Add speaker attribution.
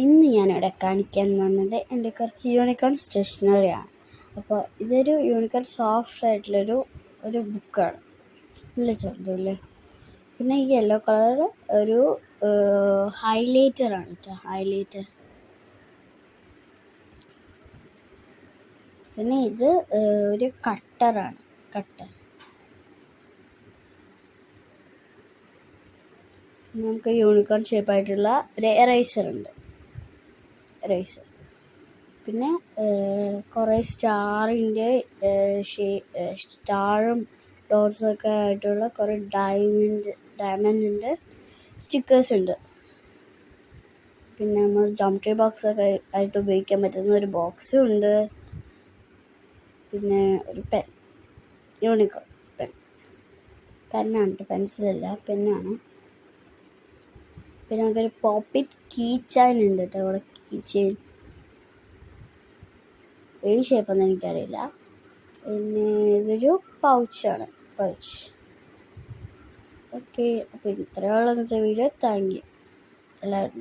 Speaker 1: ഇന്ന് ഞാനിവിടെ കാണിക്കാൻ വന്നത് എൻ്റെ കുറച്ച് യൂണിക്കോൺ സ്റ്റേഷനറിയാണ്. അപ്പോൾ ഇതൊരു യൂണിക്കോൺ സോഫ്റ്റ് ആയിട്ടുള്ളൊരു ബുക്കാണ്. നല്ല ചെറുതല്ലേ. പിന്നെ ഈ യെല്ലോ കളർ ഒരു ഹൈലൈറ്ററാണ് കേട്ടോ, ഹൈലൈറ്റർ. പിന്നെ ഇത് ഒരു കട്ടറാണ്, കട്ടർ. നമുക്ക് യൂണിക്കോൺ ഷേപ്പായിട്ടുള്ള ഒരു എറൈസർ ഉണ്ട്, എറൈസർ. പിന്നെ കുറേ സ്റ്റാറും ഡോട്ട്സും ഒക്കെ ആയിട്ടുള്ള കുറേ ഡയമണ്ടിൻ്റെ സ്റ്റിക്കേഴ്സ് ഉണ്ട്. പിന്നെ നമ്മൾ ജോമെട്രി ബോക്സ് ഒക്കെ ആയിട്ട് ഉപയോഗിക്കാൻ പറ്റുന്ന ഒരു ബോക്സും ഉണ്ട്. പിന്നെ ഒരു പെൻ, യൂണിക്കോൺ പെന്നാണ്, പെൻസിലല്ല, പെന്നാണ്. പിന്നെ നമുക്കൊരു പോപ്പിറ്റ് കീ ചെയിൻ ഉണ്ട് കേട്ടോ, ഇവിടെ കീ ചെയിൻ ഏത് ഷേപ്പൊന്നും എനിക്കറിയില്ല. പിന്നെ ഇതൊരു പൗച്ചാണ്, പൗച്ച്. ഓക്കെ, അപ്പോൾ ഇത്രയുള്ള വീഡിയോ. താങ്ക് യു എല്ലാവരും.